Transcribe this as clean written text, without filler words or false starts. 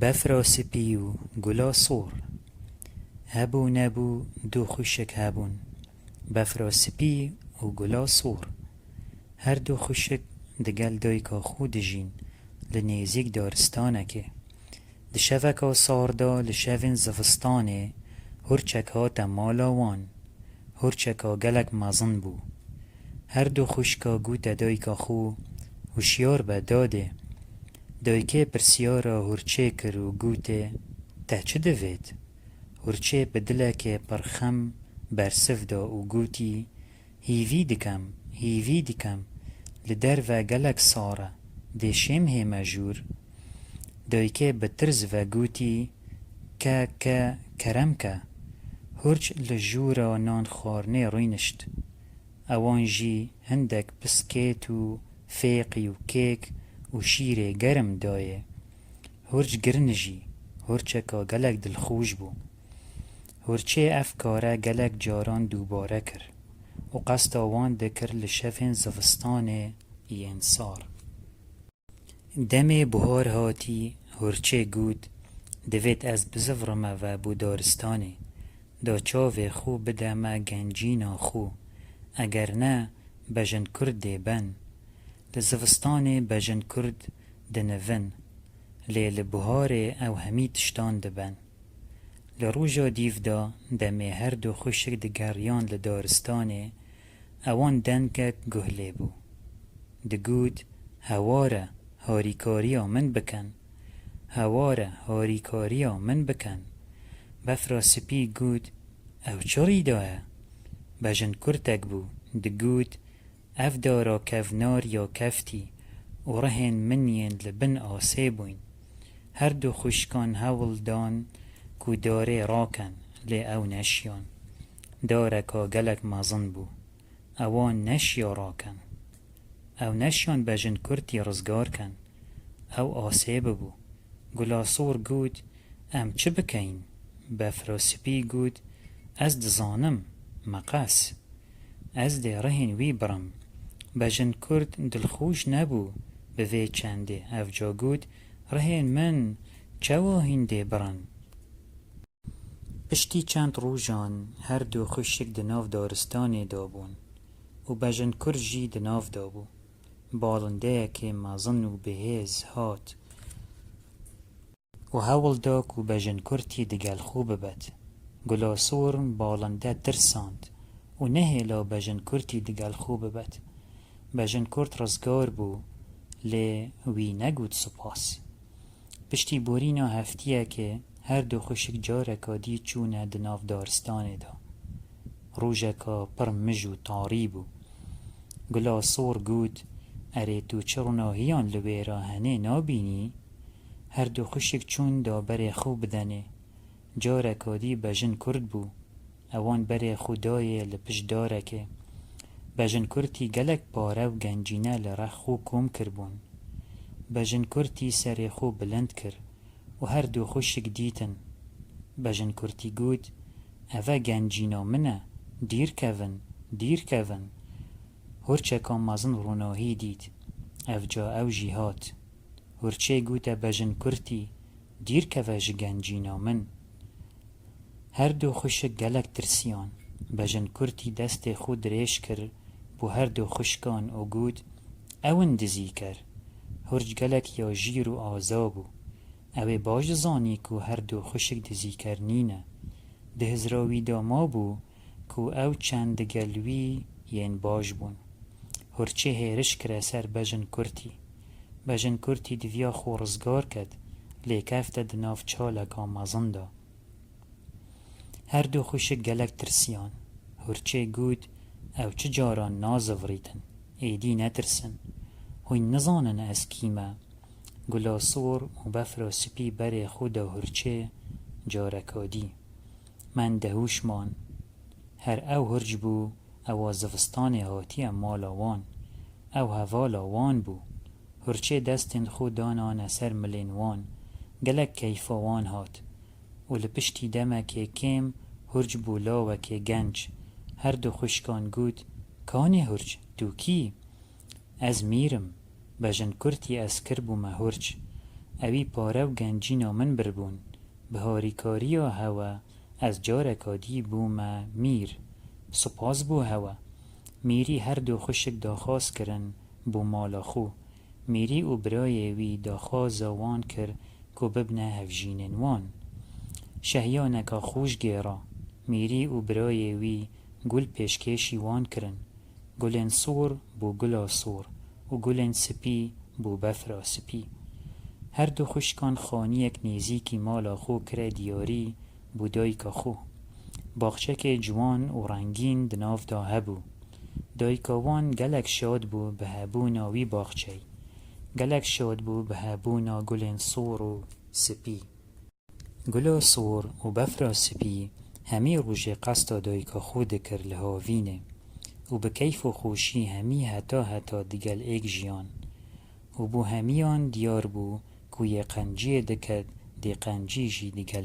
بفرا سپی و گلا سور، هبو نبو دو خوشک هبون. بفرا سپی و گلا سور، هر دو خوشک دگل دایکا خود جین لنیزیک دارستانکه. دشوکا ساردا لشوین زفستانه، هرچک هاتا مالاوان، هرچکا گلک مزن بو. هر دو خوشکا گوتا دایکا خو، هوشیار به داده. دایکه پرسیارا هرچه کر و گوته ته چه دوید؟ هرچه بدلک پرخم برسف دا و گوتی هیوی دکم لدر و گلک ساره دیشم همه جور. دایکه بترز و گوتی که کرم که هرچ لجورا نان خارنه روینشت. اوان جی هندک بسکیت و فیقی و کیک و شیر گرم دایه. هرچ گرنجی هرچکا گلک دلخوش بو. هرچه افکاره گلک جاران دوباره کر و قصد آوان دکر لشفین زفستان اینسار. دم بهار هاتی هرچه گود دوید از بزفرمه و بودارستانه. دا چاو خو بدمه گنجینا خو، اگر نه بجن کرد بن. لزفستان بجن کرد دنون، لیل بهار او همی تشتان دبن. لروجا دیو دا دمی هر دو خوشک دگریان لدارستانه اوان دنکک گهله بو. دگود هواره هاریکاریا من بکن، هواره هاریکاریا من بکن. بفرا سپی گود او چری داه؟ بجن کرتک بو. دگود اف دارا کفنار یا کفتی و رهن منین لبن آسیبوین. هر دو خوشکان هول دان کو داره راکن لی او نشیان. داره که گلک مزن بو اوان نشیا راکن. او نشیان بجن کرتی رزگار کن او آسیب بو. گلاسور گود ام چه بکین؟ بفرا سپی گود از دزانم مقاس، از ده رهن وی برم. بجن کرد دلخوش نبو بوی چنده. او جا گود رهن من چوا هنده برن. پشتی چند روژان هر دو خوشک دناف دارستان دابون و بجن کرد جی دناف دابو. بالنده که مزن و بهیز هات و هول دا کو بجن کرتی دگل خوب بد. گلاسور بالنده ترساند و نهیلا بجن کرتی دگل خوب بد. بجن کرت رزگار بو لی وی نگود سپاس. پشتی بورینا هفتیه که هر دو خوشک جارکا دی چونه دناف دارستانه دا. روژکا پر مجو تاری بو. گلاسور گود اره تو چرناهیان لویرا هنه نابینی؟ هر دو خوشک چون دا بر خو بدنه. جارکا دی بجن کرد بو اوان بر خدای لپش داره که. بجن کرتی گلک پاره و گنجینه لره خو کم کربون. بجن کرتی سر خو بلند کر و هر دو خوشک دیتن. بجن کرتی گود اوه گنجینا منه دیر کون. هرچه کام مزن روناهی دید او جا او جیهات. هرچه گوته بجن کرتی دیر کوه گنجینا من. هر دو خوشک گلک ترسیان. بجن کرتی دست خود ریش کر بو هر دو خوشکان و گود اون دزی کر. هرچ گلک یا جیر و آزابو. اوه باج زانی کو هر دو خوشک دزی کر نینه. ده هزراوی دا ما بو کو او چند گلوی ین باج بون. هرچه هیرش کره سر بجن کرتی. بجن کرتی دویا خورزگار کد لیکفت دناف چالکا مزن دا. هر دو خوشک گلک ترسیان. هرچه گود او چه جاران نازوریتن ایدی نترسن هوی نزانن از کیمه. گلاسور و بفرا سپی بر خدا هرچه جارکادی. من دهوش مان هر او هرج بو او زفستان هاتی مالاوان او هوالاوان بو. هرچه دستن خودانان سر ملینوان گلک کیفاوان هات و لپشتی دمه که کم هرج بولا و که گنج. هر دو خوشکان گود کانی هرج تو کی؟ از میرم بجن کرتی از کرب و مهورچ اوی پاره و گنجینا من بربون بهاری کاریا هوا از جارکادی بوم میر سپاس بو هوا میری هر دو خوشک داخواست کرن بو مالا خو میری و برای وی داخواست وان کر کو ببنه هفجینن وان شهیانکا خوش گیرا میری و برای وی گل پیشکشی وان کرن گلن سور بو گلا سور و گلن سپی بو بفرا سپی هر دو خوشکان خانیک نیزیکی مالا خو کره دیاری بو دایکا خو باغچک جوان و رنگین دناف دا هبو دایکا وان گلک شاد بو به هبونا وی باغچه گلک شاد بو به هبونا گلن سور و سپی گلا سور و بفرا سپی همی روژ قصد دایکا خود کر لهاوینه و به کیف و خوشی همی هتا دیگل ایک جیان و بو همیان دیار بو کوی قنجی دکد دی قنجی جی دیگل